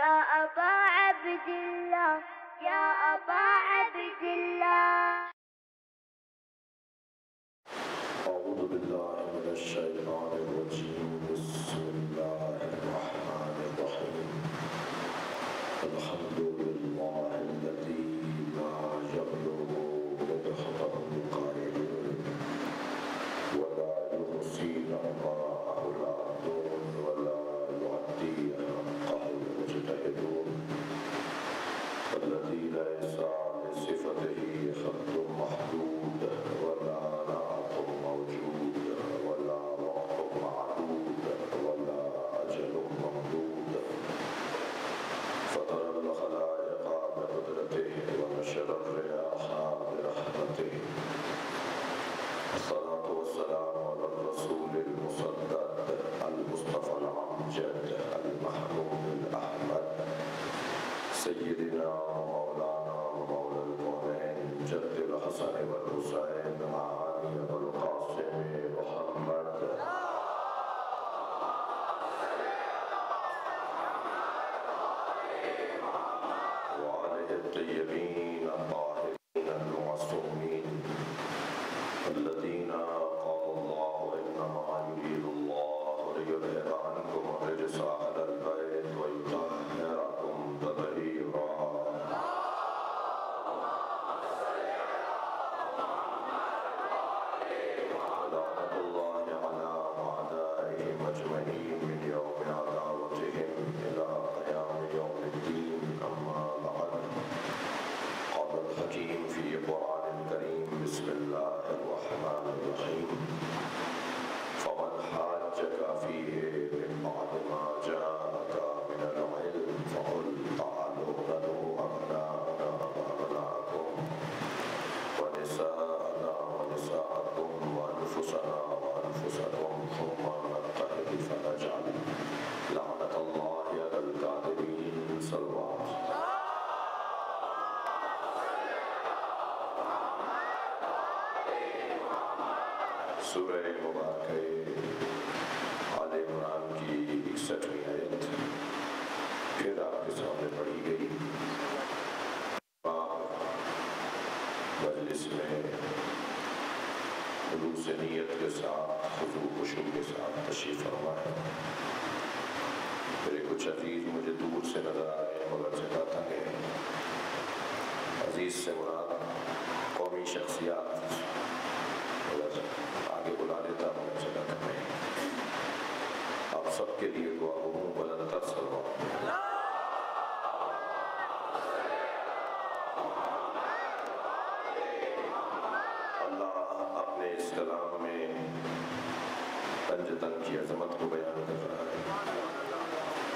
أبا عبد الله يا أبا عبد الله. أعوذ بالله من الشيطان الرجيم. بسم الله الرحمن الرحيم. الحمد لله الذي لا يبلغ مدحته القائلون ولا يحصي نعماء أولادون ولا يعدي حقه المجتهدون الذي ليس لصفته خط محدود ولا نعت موجود ولا وقت معدود ولا أجل ممدود فطر الخلائق بقدرته ونشر الرياح برحمته. الصلاة والسلام على الرسول المسدد المصطفى الأمجد المحمود الأحمد سيدنا ومولانا ومولى الكونين جد الحسن والحسين علي والقاسم محمد وآله الطيبين الطاهرين المعصومين الذين قال الله إنما يريد الله ليذهب عنكم الرجس أهل البيت ويطهركم تطهيرا. لعنة الله على أعدائهم أجمعين من يوم عداوتهم إلى قيام يوم الدين. أما بعد، قال الحكيم في قرآن الكريم بسم الله الرحمن الرحيم. فمن حاجك فيه من بعد ما جاءك من العلم فقل تعالوا ندعو أبناءنا وأبناءكم ونساءنا ونساءكم وأنفسنا وأنفسكم ثم نتحد فنجعل لعنة الله على الكاذبين. صلوات. سورہ مبارکہ آل عمران کی 61ویں آیت پھر آپ کے سامنے پڑھی گئی. مجلس میں خلوص نیت کے ساتھ خضوع و خشوع کے ساتھ تشریف فرما ہے. میرے کچھ عزیز مجھے دور سے نظر آ رہے ہیں مگر جگہ تنگ ہے. عزیز سے مراد قومی شخصیات آگے بلا لیتا ہوں جگہ میں. آپ سب کے لیے دعا ہوں بلند تر صلوات. اللہ اپنے اس کلام میں پنجتن کی عظمت کو بیان کر رہا ہے.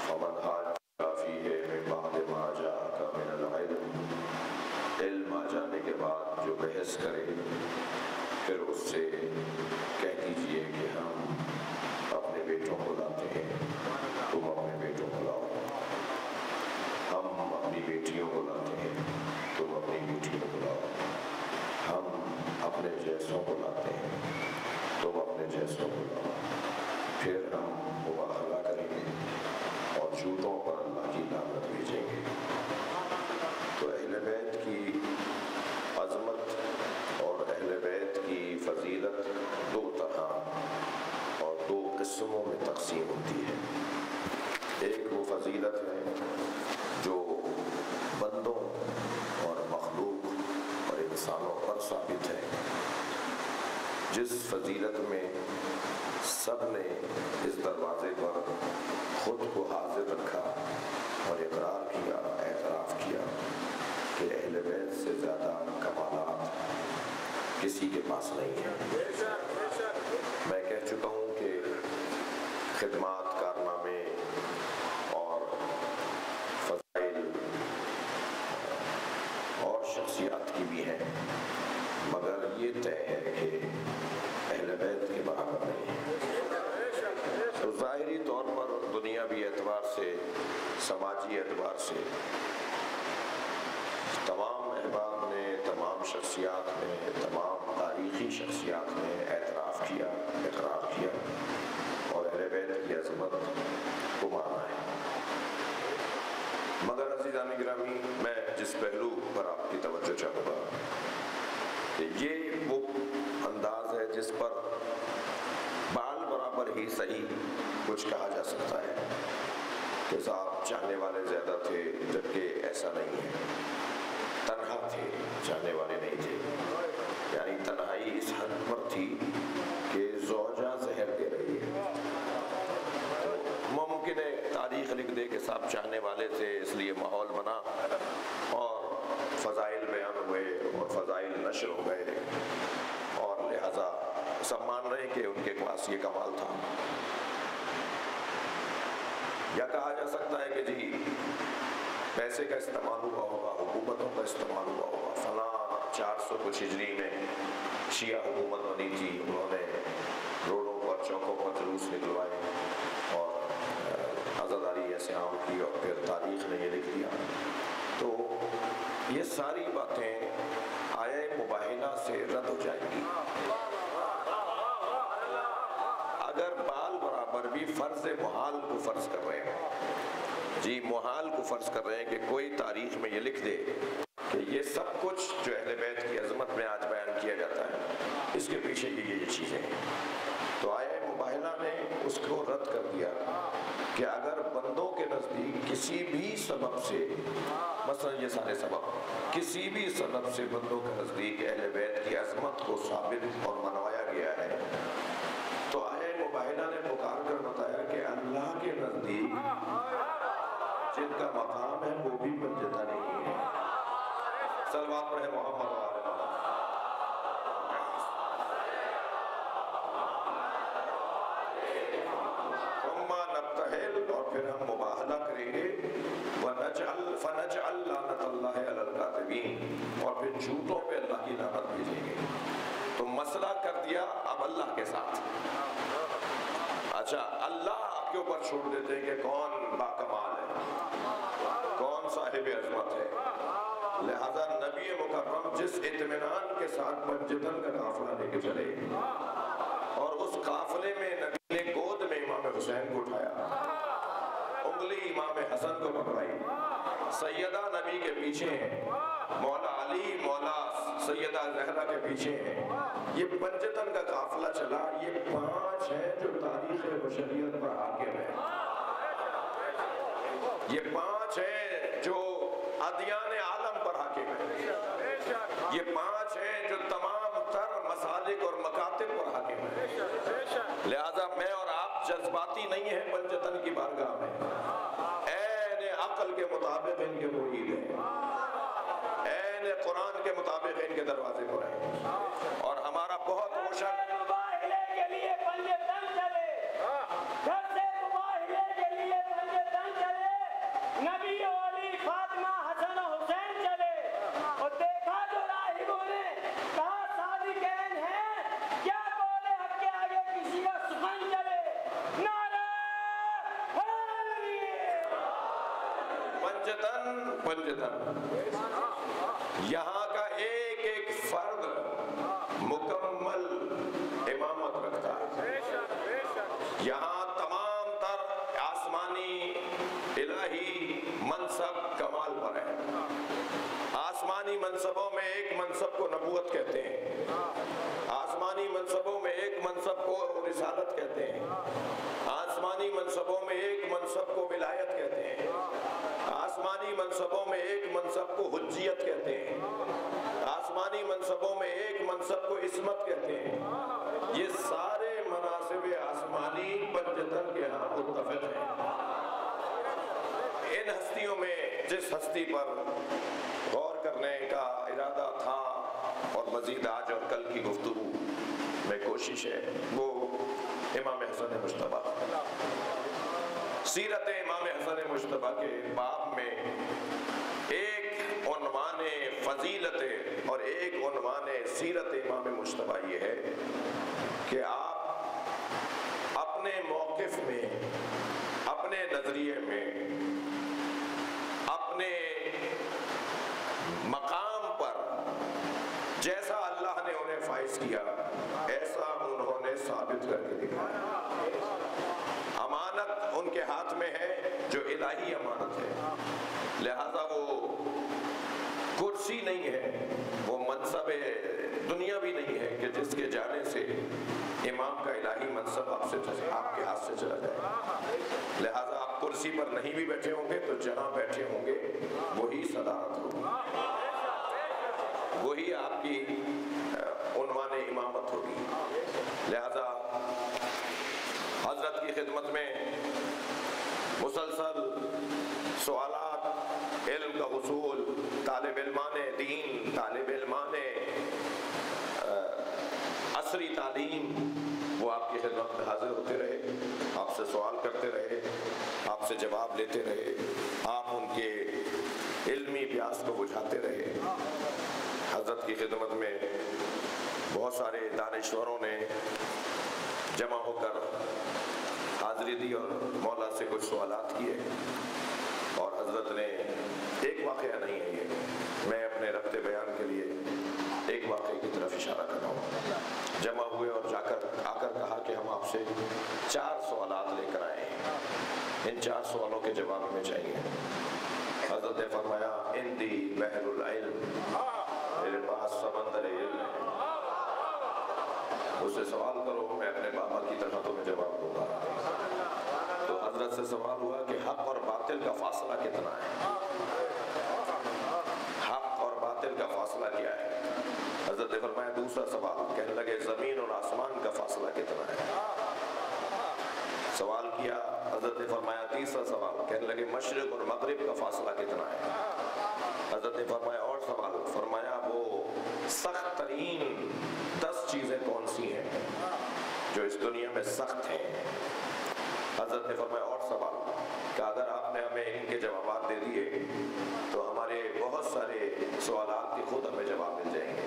فمن حاجک فیہ من بعد ما جاءک من العلم. علم آ جانے کے بعد جو بحث کرے پھر اس سے کہہ دیجئے کہ ہم اپنے بیٹوں کو لاتے ہیں، تم اپنے بیٹوں کو لاؤ. ہم اپنی بیٹیوں کو لاتے ہیں، تم اپنی بیٹیوں کو لاؤ. ہم اپنے جیسوں کو لاتے ہیں، تم اپنے جیسوں کو لاؤ. پھر ہم مباہلہ کریں گے اور جوتوں پر اللہ کی لعنت بھیجیں گے. تو اہل بیت کی عظمت اور اہل بیت کی فضیلت دو طرح اور دو قسموں میں تقسیم ہوتی ہے. ایک وہ فضیلت ہے جو بندوں اور مخلوق اور انسانوں پر ثابت ہے، جس فضیلت میں سب نے اس دروازے پر خود کو حاضر رکھا اور اقرار کیا، اعتراف کیا کہ اہل بیت سے زیادہ کمالات کسی کے پاس نہیں ہے. میں کہہ چکا ہوں کہ خدمات، کارنامے اور فضائل اور شخصیات کی بھی ہیں، مگر یہ طے ہے کہ اہل بیت کے برابر نہیں ہے. تو ظاہری طور پر دنیاوی اعتبار سے، سماجی اعتبار سے تمام احباب نے، تمام شخصیات نے، تمام تاریخی شخصیات نے اعتراف کیا، اقرار کیا اور اہل بیت کی عظمت کو مانا ہے. عزیزان گرامی، میں جس پہلو پر آپ کی توجہ چاہوں گا کہ یہ وہ انداز ہے جس پر بال برابر ہی صحیح کچھ کہا جا سکتا ہے کہ صاحب چاہنے والے زیادہ تھے، جبکہ ایسا نہیں ہے، تنہا تھے، چاہنے والے نہیں تھے. یعنی تنہائی اس حد پر تھی کہ زوجہ زہر دے رہی ہے. ممکن ہے تاریخ لکھ دے کہ صاحب چاہنے والے تھے، اس لیے ماحول بنا اور فضائل بیان ہوئے اور فضائل نشر ہو گئے، اور لہذا سب مان رہے کہ ان کے پاس یہ کمال تھا. یا کہا جا سکتا ہے کہ جی پیسے کا استعمال ہوا ہوگا، حکومتوں کا استعمال ہوا ہوگا. فلاں 400 کچھ ہجری میں شیعہ حکومت بنی تھی، انہوں نے روڈوں پر چوکوں پر جلوس نکلوائے اور عزاداری ایسے عام کی، اور پھر تاریخ نے یہ لکھ دیا. تو یہ ساری باتیں آیہ مباہنہ سے رد ہو جائیں گی. اگر بال برابر بھی فرض محال کو فرض کر رہے ہیں، جی محال کو فرض کر رہے ہیں کہ کوئی تاریخ میں یہ لکھ دے کہ یہ سب کچھ جو اہل بیت کی عظمت میں آج بیان کیا جاتا ہے اس کے پیچھے یہ چیزیں ہیں، تو آیہ مباہنہ نے اس کو رد کر دیا کہ اگر بندوں کے نزدیک کسی بھی سبب سے، مثلا یہ سارے سبب، کسی بھی سبب سے بندوں کے نزدیک اہل بیت کی عظمت کو ثابت اور منوایا گیا ہے، تو آیہ مباہنہ نے پکار کر بتایا کہ اللہ کے نزدیک جن کا مقام ہے وہ بھی بنجدہ نہیں ہے. صلوات پڑھے محمد و آل محمد. ثم نبتہل، اور پھر ہم مباہلہ کریں گے، فنجعل لعنت اللہ علی الکاذبین، اور پھر جھوٹوں پہ اللہ کی لعنت بھیجیں گے. تو مسئلہ کر دیا اب اللہ کے ساتھ. اچھا اللہ کے اوپر چھوڑ دیتے ہیں کہ کون باکمال ہے، کون صاحب عظمت ہے. لہذا نبی مکرم جس اطمینان کے ساتھ منجدن کا قافلہ لے کے چلے، اور اس قافلے میں نبی نے گود میں امام حسین کو اٹھایا، انگلی امام حسن کو پکڑائی، سیدہ نبی کے پیچھے ہیں، مولا علی مولا سیدہ زہرا کے پیچھے ہیں. یہ پنجتن کا قافلہ چلا. یہ 5 ہیں جو تاریخ بشریت پر حاکم ہیں. یہ 5 ہیں جو ادیان عالم پر حاکم ہیں. یہ 5 ہیں جو تمام تر مسالک اور مکاتب پر حاکم ہیں. لہذا میں اور آپ جذباتی نہیں ہیں پنجتن کی بارگاہ میں. عین عقل کے مطابق ان کے مرید ہیں، عین قرآن کے مطابق ان کے دروازے پر ہیں. اور ہمارا بہت روشن مباہلے کے لیے پنجتن چلے، گھر سے مباہلے کے لیے پنجتن چلے، نبی علی فاطمہ حسن حسین چلے، اور دیکھا جو راہبوں نے کہا صادقین ہیں، کیا بولے حق کے آگے کسی کا سخن چلے. نعرہ پنجتن یہاں کا ایک ایک فرد مکمل امامت رکھتا ہے. یہاں تمام تر آسمانی الہی منصب کمال پر ہے. آسمانی منصبوں میں ایک منصب کو نبوت کہتے ہیں، آسمانی منصبوں میں ایک منصب کو رسالت کہتے ہیں، آسمانی منصبوں میں ایک منصب کو ولایت کہتے ہیں، آسمانی منصبوں میں ایک منصب کو حجیت کہتے ہیں، آسمانی منصبوں میں ایک منصب کو عصمت کہتے ہیں. یہ سارے مناصب آسمانی پنجتن کے ہاں متفق ہیں. ان ہستیوں میں جس ہستی پر غور کرنے کا ارادہ تھا اور مزید آج اور کل کی گفتگو میں کوشش ہے، وہ امام حسن مجتبیٰ. سیرت امام حسن مجتبیٰ کے باب میں ایک عنوان فضیلت اور ایک عنوان سیرت امام مجتبیٰ یہ ہے کہ آپ اپنے موقف میں، اپنے نظریے میں، اپنے مقام پر جیسا اللہ نے انہیں فائز کیا ایسا انہوں نے ثابت کر کے دکھایا. امانت ان کے ہاتھ میں ہے جو الہی امانت ہے، لہذا وہ کرسی نہیں ہے، وہ منصب دنیا بھی نہیں ہے کہ جس کے جانے سے امام کا الہی منصب آپ کے ہاتھ سے چلا جائے۔ لہذا آپ کرسی پر نہیں بھی بیٹھے ہوں گے تو جہاں بیٹھے ہوں گے وہی صدارت ہوگی، وہی آپ کی عنوان امامت ہوگی۔ لہذا حضرت کی خدمت میں مسلسل سوالات، علم کا حصول، طالب علمان دین، طالب علمان عصری تعلیم، وہ آپ کی خدمت میں حاضر ہوتے رہے، آپ سے سوال کرتے رہے، آپ سے جواب لیتے رہے، آپ ان کے علمی پیاس کو بجھاتے رہے۔ حضرت کی خدمت میں بہت سارے دانشوروں نے جمع ہو کر حاضری دی اور مولا سے کچھ سوالات کیے، اور حضرت نے ایک واقعہ نہیں ہے یہ، میں اپنے ربط بیان کے لیے ایک واقعے کی طرف اشارہ کر رہا ہوں۔ جمع ہوئے اور آ کر کہا کہ ہم آپ سے 4 سوالات لے کر آئے ہیں، ان 4 سوالوں کے جواب ہمیں چاہیے۔ حضرت نے فرمایا اندی بحر العلم، میرے پاس سمندر علم ہے، اس سے سوال کرو، میں اپنے بابا کی طرح تمہیں جواب دوں گا۔ تو حضرت سے سوال ہوا کہ حق اور باطل کا فاصلہ کتنا ہے، حق اور باطل کا فاصلہ کیا ہے؟ حضرت نے فرمایا دوسرا سوال، کہنے لگے زمین اور آسمان کا فاصلہ کتنا ہے؟ سوال کیا، حضرت نے فرمایا تیسرا سوال، کہنے لگے مشرق اور مغرب کا فاصلہ کتنا ہے؟ حضرت نے فرمایا اور سوال، فرمایا وہ سخت ترین 10 چیزیں کون سی ہیں جو اس دنیا میں سخت ہیں؟ حضرت نے فرمایا اور سوال، کہ اگر آپ نے ہمیں ان کے جوابات دے دیے تو ہمارے بہت سارے سوالات کے خود ہمیں جواب مل جائیں گے۔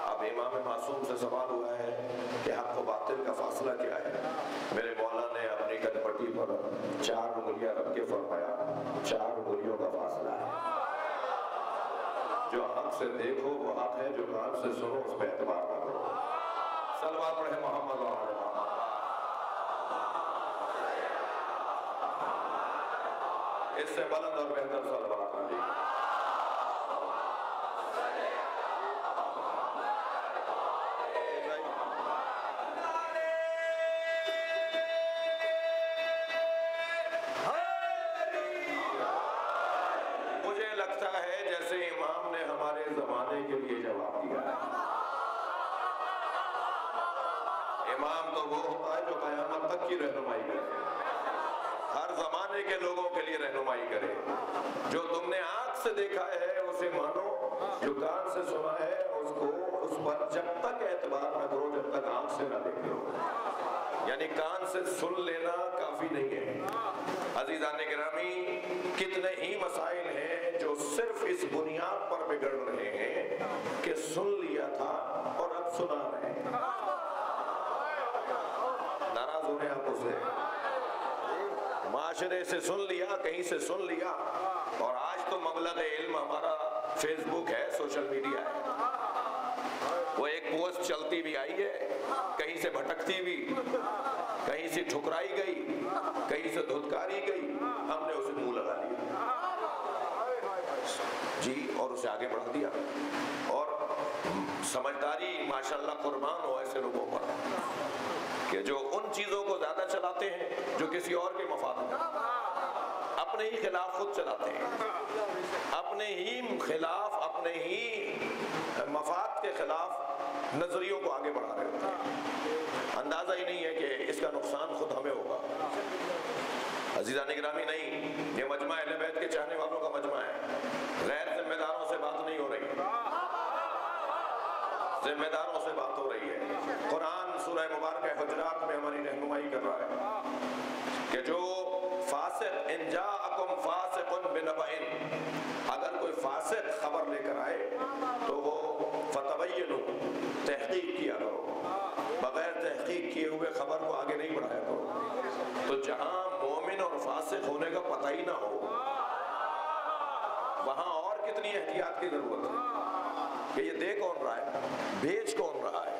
اب امام معصوم سے سوال ہوا ہے کہ حق و باطل کا فاصلہ کیا ہے؟ میرے مولا نے اپنی کن پٹی پر 4 انگلیاں رکھ کے فرمایا 4 انگلیوں کا فاصلہ ہے، جو حق سے دیکھو وہ حق ہے، جو کان سے سنو اس پہ اعتبار نہ کرو۔ صلوات پڑھے محمد و آل محمد۔ اس سے بلند اور بہتر صلوات علیہ۔ مجھے لگتا ہے جیسے امام نے ہمارے زمانے کے لیے جواب دیا ہے۔ امام تو وہ ہوتا ہے جو قیامت تک کی رہنمائی کرے، ہر زمانے کے لوگوں کے لیے رہنمائی کرے۔ جو تم نے آنکھ سے دیکھا ہے اسے مانو، جو کان سے سنا ہے اس پر جب تک اعتبار نہ کرو جب تک آنکھ سے نہ دیکھ لو۔ یعنی کان سے سن لینا کافی نہیں ہے۔ عزیزان گرامی، کتنے ہی مسائل ہیں جو صرف اس بنیاد پر بگڑ رہے ہیں کہ سن لیا تھا اور اب سنا رہے ہیں۔ ناراض ہو رہے ہیں آپ اسے؟ معاشرے سے سن لیا، کہیں سے سن لیا، اور آج تو مبلغ علم ہمارا فیس بک ہے، سوشل میڈیا ہے۔ وہ ایک پوسٹ چلتی بھی آئی ہے، کہیں سے بھٹکتی بھی، کہیں سے ٹھکرائی گئی، کہیں سے دھتکاری گئی، ہم نے اسے منہ لگا لیا جی، اور اسے آگے بڑھا دیا۔ اور سمجھداری ماشاءاللہ قربان ہو ایسے لوگوں پر کہ جو ان چیزوں کو زیادہ چلاتے ہیں جو کسی اور کے مفاد میں، اپنے ہی خلاف خود چلاتے ہیں، اپنے ہی خلاف، اپنے ہی مفاد کے خلاف نظریوں کو آگے بڑھا رہے ہوتے ہیں۔ اندازہ ہی نہیں ہے کہ اس کا نقصان خود ہمیں ہوگا۔ عزیزان گرامی، نہیں، یہ مجمع اہل بیت کے چاہنے والوں کا مجمع ہے، غیر ذمہ داروں سے بات نہیں ہو رہی، ذمہ داروں سے بات ہو رہی ہے۔ قرآن سورہ مبارکہ حجرات میں ہماری رہنمائی کر رہا ہے کہ جو فاسق، ان جاءکم فاسق بنبأ، اگر کوئی فاسق خبر لے کر آئے تو وہ فتبینوا، تحقیق کیا کرو، بغیر تحقیق کیے ہوئے خبر کو آگے نہیں بڑھایا کرو۔ تو جہاں مومن اور فاسق ہونے کا پتہ ہی نہ ہو، وہاں اور کتنی احتیاط کی ضرورت ہے کہ یہ دے کون رہا ہے، بھیج کون رہا ہے۔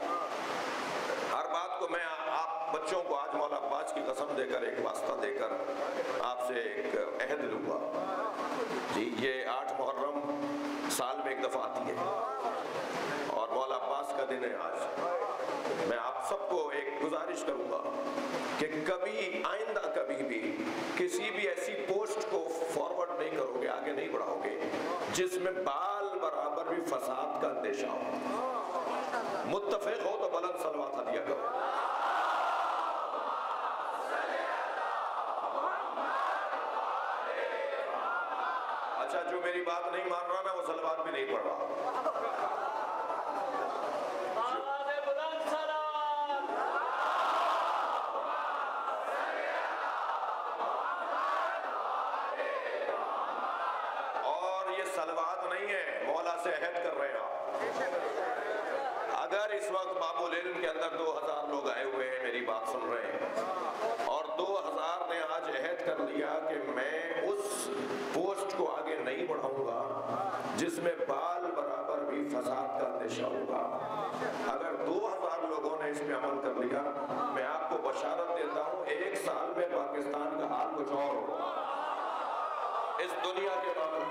ہر بات کو میں آپ بچوں کو آج مولا عباس کی قسم دے کر، ایک واسطہ دے کر آپ سے ایک عہد لوں گا جی یہ 8 محرم سال میں ایک دفعہ آتی ہے اور مولا عباس کا دن ہے آج. میں آپ سب کو ایک گزارش کروں گا کہ کبھی آئندہ کبھی بھی کسی بھی ایسی پوسٹ کو فارورڈ نہیں کرو گے, آگے نہیں بڑھاؤ گے جس میں بال برابر بھی فساد کا اندیشہ ہو. متفق ہو تو بلند صلوات دیا کرو. اچھا جو میری بات نہیں مان رہا میں وہ صلوات بھی نہیں پڑھ رہا. صلوات نہیں ہے, مولا سے عہد کر رہے ہیں آپ. اگر اس وقت باب العلم کے اندر 2000 لوگ آئے ہوئے ہیں میری بات سن رہے ہیں اور 2000 نے آج عہد کر لیا کہ میں اس پوسٹ کو آگے نہیں بڑھاؤں گا جس میں بال برابر بھی فساد کا اندیشہ ہوگا, اگر 2000 لوگوں نے اس پہ عمل کر لیا, میں آپ کو بشارت دیتا ہوں 1 سال میں پاکستان کا حال کچھ اور ہوگا. اس دنیا کے معاملے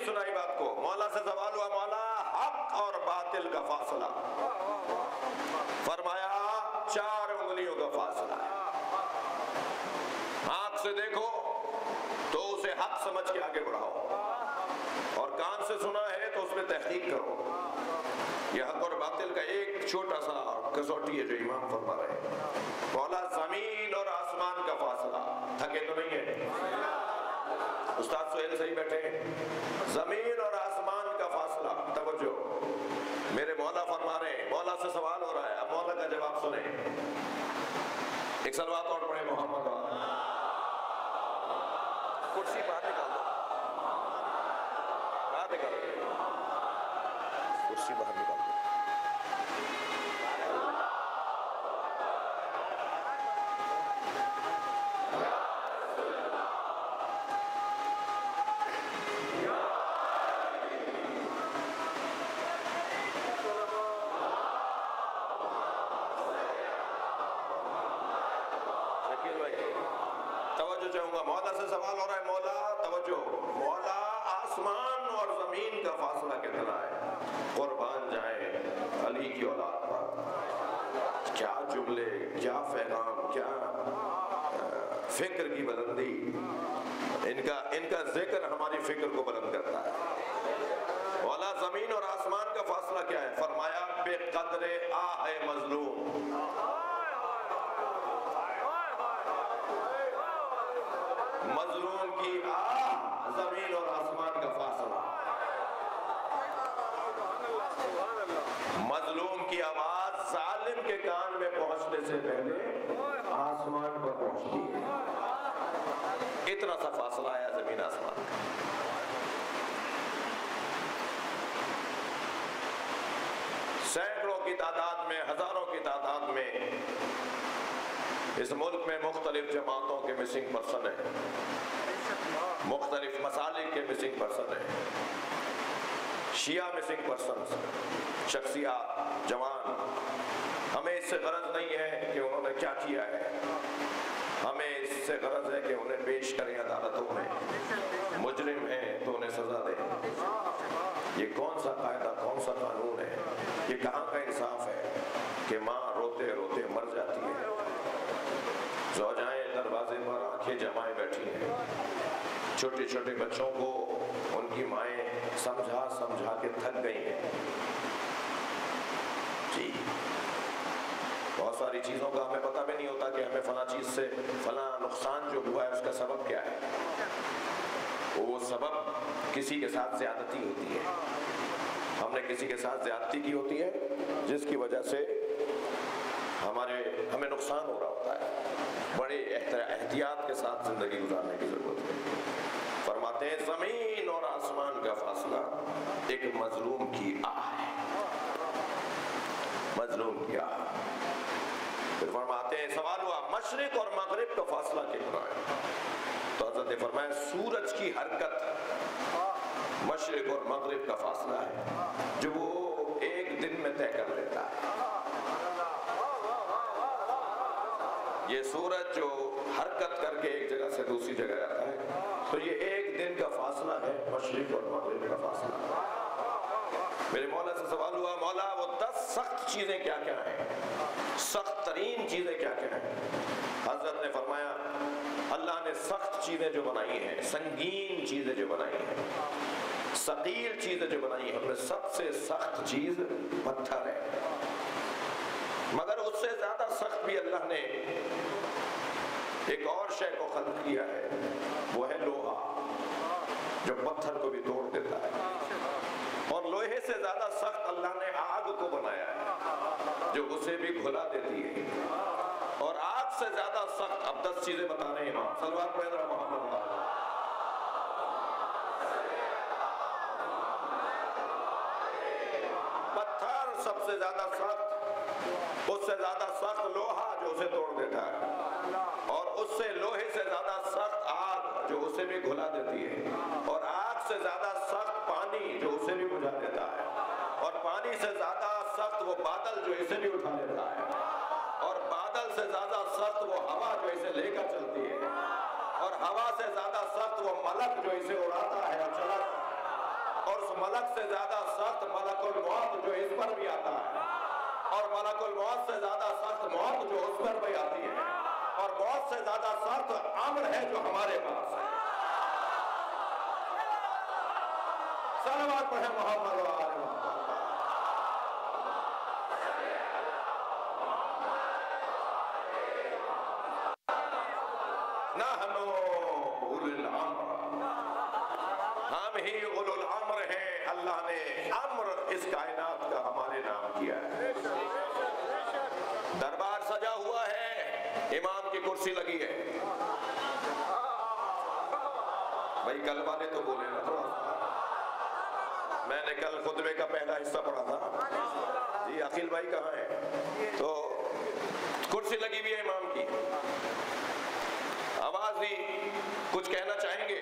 سنائی بات کو. مولا سے سوال ہوا, مولا حق اور باطل کا فاصلہ, فرمایا 4 انگلیوں کا فاصلہ ہے. آنکھ سے دیکھو تو اسے حق سمجھ کے آگے بڑھاؤ, اور کان سے سنا ہے تو اس میں تحقیق کرو. یہ حق اور باطل کا ایک چھوٹا سا کسوٹی ہے جو امام فرما رہے ہیں. مولا زمین اور آسمان کا فاصلہ, تھکے تو نہیں ہے استاد سہیل صحیح بیٹھے ہیں. زمین اور آسمان کا فاصلہ, توجہ میرے مولا فرما رہے ہیں. مولا سے سوال ہو رہا ہے, اب مولا کا جواب سنیں. ایک صلوات اور پڑھیں محمد والا. کرسی باہر نکال دو, باہر نکال دو, کرسی باہر نکال دو. مولا سے سوال ہو رہا ہے, مولا توجہ, مولا آسمان اور زمین کا فاصلہ کتنا ہے؟ قربان جائیں علی کی اولاد پر. کیا جملے, کیا پیغام, کیا فکر کی بلندی. ان کا ذکر ہماری فکر کو بلند کرتا ہے. مولا زمین اور آسمان کا فاصلہ کیا ہے؟ فرمایا بے قدر آہ مظلوم. مظلوم کی آہ زمین اور آسمان کا فاصلہ. مظلوم کی آواز ظالم کے کان میں پہنچنے سے پہلے آسمان پر پہنچتی ہے. اتنا سا فاصلہ آیا زمین آسمان کا. سینکڑوں کی تعداد میں, ہزاروں کی تعداد میں اس ملک میں مختلف جماعتوں کے مسنگ پرسن ہیں, مختلف مسالک کے مسنگ پرسن ہیں. شیعہ مسنگ پرسن, شخصیات, جوان. ہمیں اس سے غرض نہیں ہے کہ انہوں نے کیا کیا ہے, ہمیں اس سے غرض ہے کہ انہیں پیش کریں عدالتوں میں. مجرم ہیں تو انہیں سزا دیں. یہ کون سا قاعدہ, کون سا قانون ہے, یہ کہاں کا انصاف ہے کہ ماں روتے روتے مر جاتی ہے, زوجائیں دروازے پر آنکھیں جمائے بیٹھی ہیں, چھوٹے چھوٹے بچوں کو ان کی مائیں سمجھا سمجھا کے تھک گئی ہیں. جی بہت ساری چیزوں کا ہمیں پتہ بھی نہیں ہوتا کہ ہمیں فلاں چیز سے فلاں نقصان جو ہوا ہے اس کا سبب کیا ہے. وہ سبب کسی کے ساتھ زیادتی ہوتی ہے, ہم نے کسی کے ساتھ زیادتی کی ہوتی ہے جس کی وجہ سے ہمیں نقصان ہو رہا ہوتا ہے. بڑے احتیاط کے ساتھ زندگی گزارنے کی ضرورت ہے. فرماتے ہیں زمین اور آسمان کا فاصلہ ایک مظلوم کی آہ ہے, مظلوم کی آہ. پھر فرماتے فرماتے ہیں سوال ہوا مشرق اور مغرب کا فاصلہ کتنا ہے؟ تو حضرت نے فرمایا سورج کی حرکت مشرق اور مغرب کا فاصلہ ہے جو وہ ایک دن میں طے کر لیتا ہے. یہ سورج جو حرکت کر کے ایک جگہ سے دوسری جگہ آتا ہے تو یہ ایک دن کا فاصلہ ہے مشرق اور مغرب کا فاصلہ. میرے مولا سے سوال ہوا مولا وہ 10 سخت چیزیں کیا کیا ہیں, سخت ترین چیزیں کیا کیا ہیں؟ حضرت نے فرمایا اللہ نے سخت چیزیں جو بنائی ہیں, سنگین چیزیں جو بنائی ہیں, ثقیل چیزیں جو بنائی ہیں, ہم نے سب سے سخت چیز پتھر ہے. مگر اس سے زیادہ سخت بھی اللہ نے ایک اور شے کو خلق کیا ہے, وہ ہے لوہا جو پتھر کو بھی توڑ دیتا ہے. اور لوہے سے زیادہ سخت اللہ نے آگ کو بنایا ہے جو اسے بھی گھلا دیتی ہے. اور آگ سے زیادہ سخت, اب 10 چیزیں بتا رہے ہیں امام صلوات پڑھ رہا محمد. پتھر سب سے زیادہ سخت, اس سے زیادہ سخت لوہا جو اسے توڑ دیتا ہے, اور اس سے لوہے سے زیادہ سخت آگ جو اسے بھی گھلا دیتی ہے, اور آگ سے زیادہ سخت پانی جو اسے بھی بجھا دیتا ہے, اور پانی سے زیادہ سخت وہ بادل جو اسے بھی اٹھا لیتا ہے, اور بادل سے زیادہ سخت وہ ہوا جو اسے لے کر چلتی ہے, اور ہوا سے زیادہ سخت وہ ملک جو اسے اڑاتا ہے اور چلاتا ہے, اور اس ملک سے زیادہ سخت ملک الموت جو اس پر بھی آتا ہے, اور ملک الموت سے زیادہ سخت موت جو اس پر بھی آتی ہے, اور موت سے زیادہ سخت امر ہے جو ہمارے پاس ہے. صلوات پڑھیں محمد و آل محمد. نحن اولو الامر, ہم ہی اولو الامر ہیں. اللہ نے امر اس کائنات کا ہمارے نام کیا ہے. دربار سجا ہوا ہے, امام کی کرسی لگی ہے. بھائی کل والے تو بولے نا تھوڑا, میں نے کل خطبے کا پہلا حصہ پڑھا تھا. جی عقیل بھائی کہاں ہیں؟ تو کرسی لگی ہوئی ہے امام کی, آواز دی, کچھ کہنا چاہیں گے؟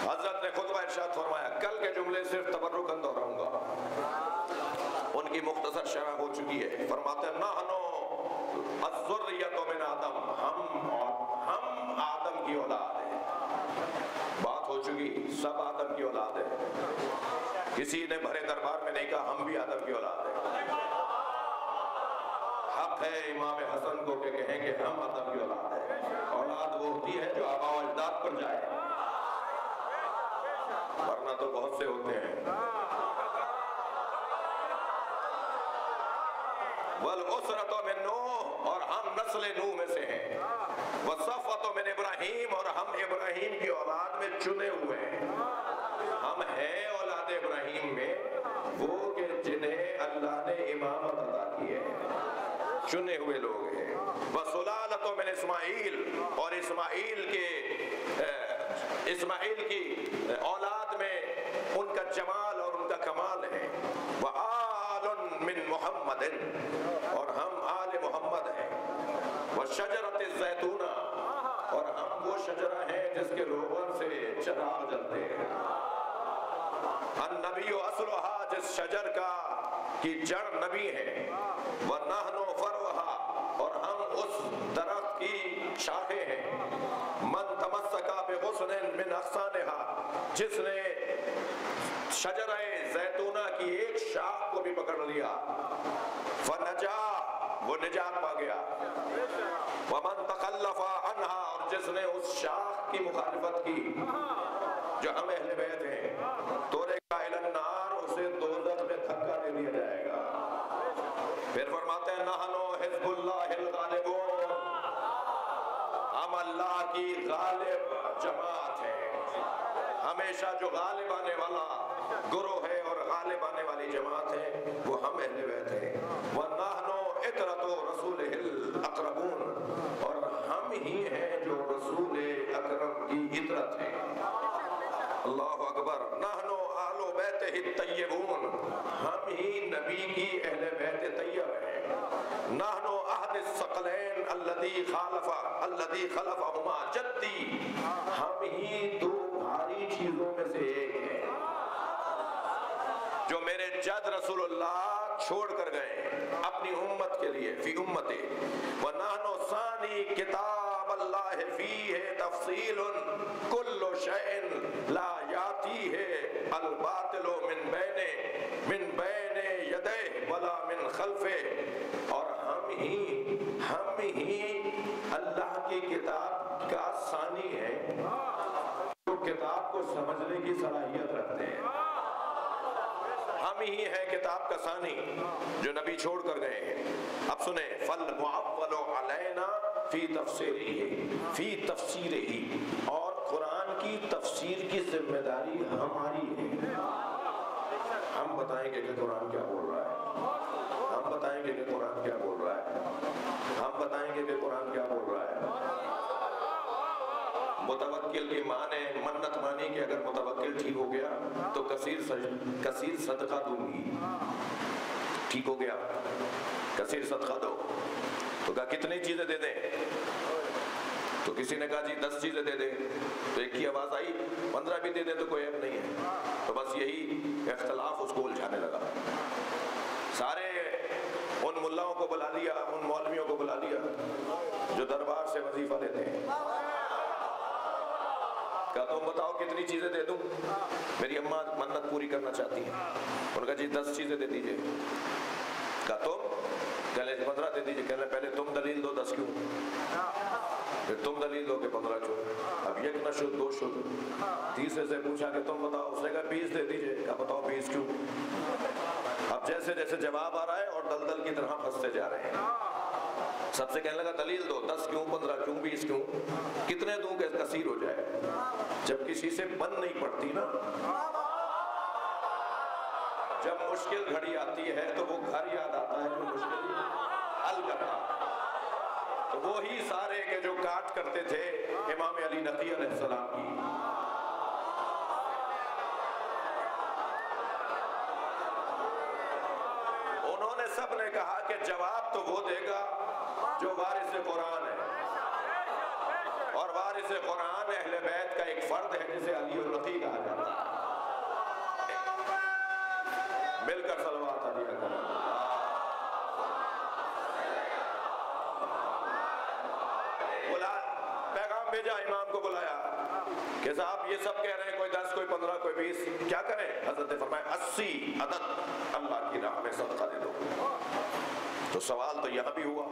حضرت نے خطبہ ارشاد فرمایا, کل کے جملے صرف تبرکاً دہراؤں گا, ان کی مختصر شرح ہو چکی ہے. فرماتے ہیں نحنو الذریۃ من آدم, ہم آدم کی اولاد ہیں. بات ہو چکی, سب آدم کی اولاد ہیں. کسی نے بھرے دربار میں نہیں کہا ہم بھی آدم کی اولاد ہیں. حق ہے امام حسن کو کہ کہیں کہ ہم آدم کی اولاد ہیں. اولاد وہ ہوتی ہے جو آباء و اجداد پر جائے, ورنہ تو بہت سے ہوتے ہیں. والاسرۃ من نوح, اور ہم نسل نوح میں سے ہیں. والصفوۃ من ابراہیم, اور ہم ابراہیم کی اولاد میں چنے ہوئے ہیں. ہم ہیں اولاد ابراہیم میں وہ کہ جنہیں اللہ نے امامت عطا کی ہے, چنے ہوئے لوگ ہیں. وسلالۃ من اسماعیل, اور اسماعیل کی اولاد میں ان کا جمال اور ان کا کمال ہے. وآل من محمد, اور ہم آل محمد ہیں. وشجرۃ الزیتونہ, اور ہم وہ شجرہ ہیں جس کے روغن سے چراغ جلتے ہیں. النبی اصلھا, جس شجر کی جڑ نبی ہے. ونحن فروھا, اور ہم اس درخت کی شاخیں ہیں. من تمسک بغصن من اغصانھا, جس نے شجرہ زیتونہ کی ایک شاخ کو بھی پکڑ لیا. فنجا, وہ نجات پا گیا. ومن تخلف عنہا, اور جس نے اس شاخ کی مخالفت کی جو ہم اہل بیت ہیں, تورکا الی النار, اسے دوزخ میں دھکا دے دیا جائے گا. پھر فرماتے ہیں نحن حزب اللہ الغالبون, ہم اللہ کی غالب جماعت ہیں. ہمیشہ جو غالب آنے والا گروہ ہے اور غالب آنے والی جماعت ہے وہ ہم اہل بیت ہیں. وَنَحْنُ عِطْرَةُ رَسُولِهِ الْأَقْرَبُونَ, اور ہم ہی ہیں جو رسول اکرم کی عطرت ہیں. اللہ اکبر. نَحْنُ آلُ بَيْتِهِ الطَّيِّبُونَ, ہم ہی نبی کی اہل بیت طیب ہیں. نَحْنُ أَحْدِ الثقلین الذی خلفہما جدی، ہم ہی دو بھاری چیزوں میں سے ایک ہیں جو میرے جد رسول اللہ چھوڑ کر گئے اپنی امت کے لیے، فی امتی وَنَحْنُ ثَانِي کتاب اللہ فیہ تفصیل کل شیء لا یاتیہ الباطل من بین یدیہ ولا من خلفہ، اور ہم ہی اللہ کی کتاب کا ثانی ہے جو کتاب کو سمجھنے کی صلاحیت رکھتے ہیں۔ ہم ہی ہیں کتاب کا ثانی جو نبی چھوڑ کر گئے ہیں۔ اب سنیں، فَالْمُعَوَّلُ عَلَيْنَا فِي تَفْسِيرِهِ، اور قرآن کی تفسیر کی ذمہ داری ہماری ہے۔ ہم بتائیں گے کہ قرآن کیا بول رہا ہے، ہم بتائیں گے کہ قرآن کیا بول رہا ہے، ہم بتائیں گے کہ قرآن کیا بول رہا ہے۔ متوکل کی ماں نے منت مانی کہ اگر متوکل ٹھیک ہو گیا تو کثیر صدقہ دوں گی، ٹھیک ہو گیا کثیر صدقہ دو، تو کہا کتنی چیزیں دے دیں؟ تو کسی نے کہا جی 10 چیزیں دے دیں، تو ایک کی آواز آئی 15 بھی دے دیں تو کوئی عیب نہیں ہے۔ تو بس یہی اختلاف اس کو الجھانے لگا، سارے ان ملاؤں کو بلا لیا، ان مولویوں کو بلا لیا جو دربار سے وظیفہ لیتے ہیں، کہا تم بتاؤ کتنی چیزیں دے دوں؟ میری اماں منت پوری کرنا چاہتی ہیں، انہوں نے کہا جی 10 چیزیں دے دیجئے، کہا تم؟ کہلے 15 دے دیجئے، کہلے پہلے تم دلیل دو 10 کیوں، پھر تم دلیل دو کہ 15 کیوں، اب یک نہ شد 2 شد، تیسرے سے پوچھا کہ تم بتاؤ، اس نے کہا 20 دے دیجئے، کہا بتاؤ 20 کیوں؟ اب جیسے جیسے جواب آ رہا ہے اور دلدل کی طرح پھنستے جا رہے ہیں، سب سے کہنے لگا دلیل دو، 10 کیوں، 15 کیوں، 20 کیوں، کتنے دوں کہ کثیر ہو جائے؟ جب کسی سے بن نہیں پڑتی نا، جب مشکل گھڑی آتی ہے تو وہ گھر یاد آتا ہے جو مشکل حل کرنا، تو وہی سارے کے جو کاٹ کرتے تھے امام علی نقی علیہ السلام کی۔ انہوں نے سب نے کہا کہ جواب تو وہ دے گا جو وارث قرآن ہے، اور وارث قرآن اہل بیت کا ایک فرد ہے جسے علی النقی کہا جاتا ہے۔ مل کر صلوات علیہ کریں۔ پیغام بھیجا، امام کو بلایا کہ صاحب یہ سب کہہ رہے ہیں کوئی 10 کوئی 15 کوئی 20، کیا کریں؟ حضرت نے فرمایا 80 عدد اللہ کی راہ میں صدقہ دے دو۔ تو سوال تو یہاں بھی ہوا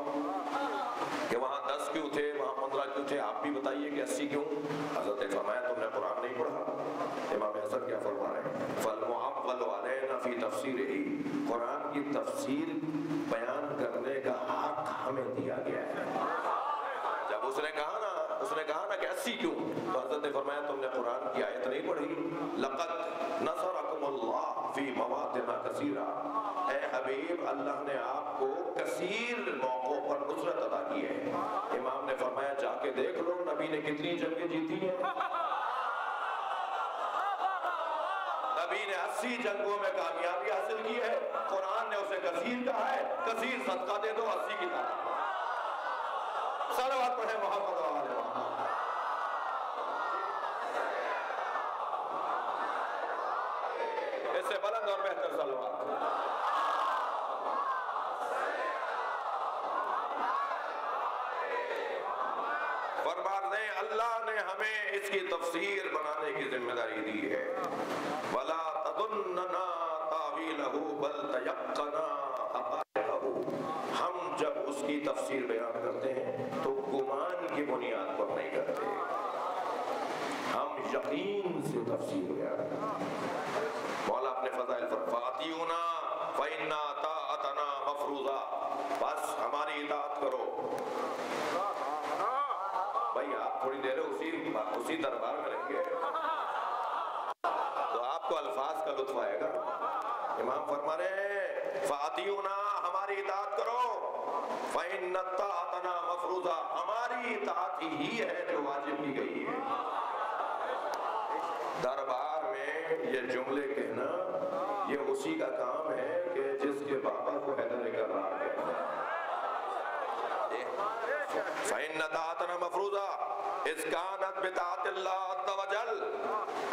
کہ وہاں 10 کیوں تھے، وہاں 15 کیوں تھے، آپ بھی بتائیے کہ 80 کیوں؟ حضرت نے فرمایا تم نے قرآن نہیں پڑھا؟ امام حسن کیا فرما رہے ہیں؟ فَالْمُعَوَّلُ عَلَيْنَا فِي تَفْسِيرِهِ، قرآن کی تفسیر بیان کرنے کا حق ہمیں دیا گیا ہے۔ جب اس نے کہا نا کہ 80 کیوں، تو حضرت نے فرمایا تم نے قرآن کی آیت نہیں پڑھی؟ لَقَدْ نَصَرَكُمُ اللَّهُ فِي مَوَاطِنَ كَثِيرًا، اے حبیب اللہ نے آپ کو کثیر موقعوں پر نصرت عطا کی ہے۔ امام نے فرمایا جا کے دیکھ لو نبی نے کتنی جنگیں جیتی ہیں، نبی نے 80 جنگوں میں کامیابی حاصل کی ہے، قرآن نے اسے کثیر کہا ہے، کثیر صدقہ دے دو 80 کی طرح۔ صلوات پڑھیں محمد و آل محمد۔ اس سے بلند اور بہتر صلوات۔ فرمان دیں اللہ نے ہمیں اس کی تفسیر بنانے کی ذمہ داری دی ہے۔ وَلَا تَظُنَّنَا تَأْوِيلَهُ بَلْ تَيَقَّنَا حَقَائِقَهُ، ہم جب اس کی تفسیر بیان کرتے ہیں تو گمان کی بنیاد پر نہیں کرتے، ہم یقین سے تفسیر بیان کرتے ہیں۔ مولا اپنے فضائل فَأَطِيعُونَا فَإِنَّا طَاعَتَنَا مَفْرُوضَةٌ، بس ہماری اطاعت کرو۔ بھائی آپ تھوڑی دیر اسی دربار میں رہیں گے تو آپ کو الفاظ کا لطف آئے گا۔ امام فرما رہے ہیں فَأَطِيعُونَا، ہماری اطاعت کرو، فَإِنَّ طَاعَتَنَا مَفْرُوضَةٌ، ہماری اطاعت ہی ہے جو واجب کی گئی ہے۔ دربار میں یہ جملے کہنا یہ اسی کا کام ہے کہ جس کے بابا کو حیدر کرار کہتے ہیں۔ فإن طاعتنا مفروضہ اذ كانت بطاعت اللہ عز وجل،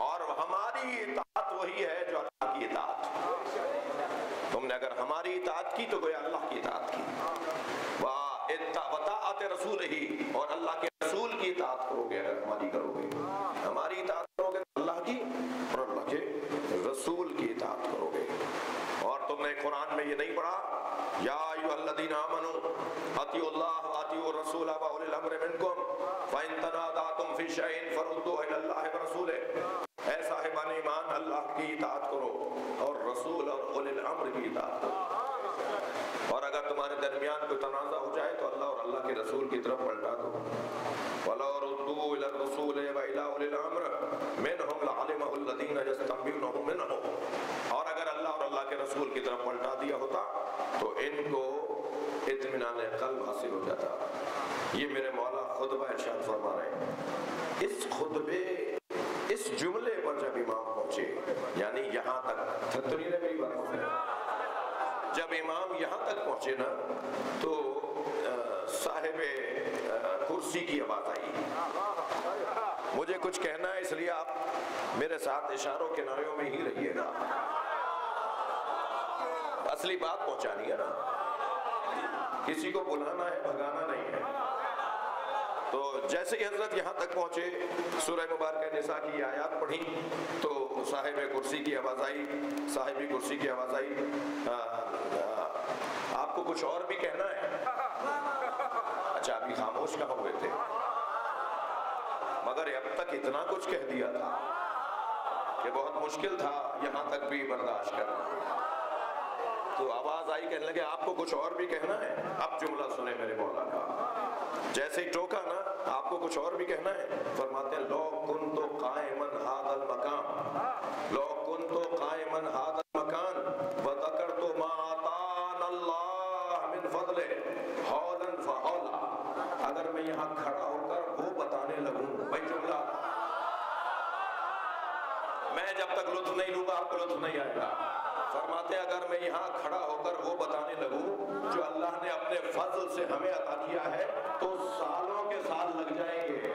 اور ہماری اطاعت وہی ہے جو اللہ کی اطاعت. تم نے اگر ہماری اطاعت کی تو گویا اللہ کی اطاعت کی. وطاعت رسول ہی، اور اللہ کے رسول کی اطاعت کرو گے اگر ہماری کرو گے. ہماری اطاعت کرو گے اللہ کی، اور اللہ کے رسول کی اطاعت کرو گے. اور تم نے قرآن میں یہ نہیں پڑھا یا ایھا الذین آمنوا اطیعوا اللہ واطیعوا الرسول واولی الامر منکم فإن تنازعتم فی شیء فردوہ الی اللہ ورسولہ. اے صاحبان ایمان، اللہ کی اطاعت کرو اور رسول اور اولی الامر کی اطاعت کرو. اور اگر تمہارے درمیان کوئی تنازع ہو جائے تو اللہ اور اللہ کے رسول کی طرف پلٹا دو. وَلَوْ رُدُّوا إِلَى الرَّسُولِ وَإِلَى أُولِي الْأَمْرِ مِنْهُمْ لَعَلِمَهُ الَّذِينَ يَسْتَنبِطُونَهُ مِنْهُمْ. اور اگر اللہ اور اللہ کے رسول کی طرف پلٹا دیا ہوتا تو ان کو اطمینان قلب حاصل ہو جاتا. یہ میرے مولا خطبہ ارشاد فرما رہے ہیں. اس خطبے، اس جملے پر جب امام پہنچے، یعنی یہاں تک، تو نہیں ہے میری بات؟ جب امام یہاں تک پہنچے نا تو صاحب کرسی کی آواز آئی. مجھے کچھ کہنا ہے، اس لیے آپ میرے ساتھ اشاروں کناروں میں ہی رہیے گا. اصلی بات پہنچانی ہے نا، کسی کو بلانا ہے، بھگانا نہیں ہے. تو جیسے ہی حضرت یہاں تک پہنچے، سورہ مبارکہ نساء کی آیات پڑھی تو صاحب کرسی کی آواز آئی، صاحبی کرسی کی آواز آئی. آپ کو کچھ اور بھی کہنا ہے؟ اچھا، ابھی خاموش کہاں ہوئے تھے؟ مگر اب تک اتنا کچھ کہہ دیا تھا کہ بہت مشکل تھا یہاں تک بھی برداشت کرنا. تو آواز آئی، کہنے لگے آپ کو کچھ اور بھی کہنا ہے؟ اب جملہ سنیں میرے مولا کا. جیسے ہی ٹوکا نا، آپ کو کچھ اور بھی کہنا ہے؟ فرماتے ہیں لو کنت قائما ھذا المکان، لو کنت قائما ھذا المکان وذکرت ما آتانا اللہ من فضلہ حولا فحولا. اگر میں یہاں کھڑا ہو کر وہ بتانے لگوں، بھائی جملہ میں جب تک لطف نہیں لوں گا آپ کو لطف نہیں آئے گا. فرماتے ہیں اگر میں یہاں کھڑا ہو کر وہ بتانے لگوں جو اللہ نے اپنے فضل سے ہمیں عطا کیا ہے تو سالوں کے سال لگ جائیں گے.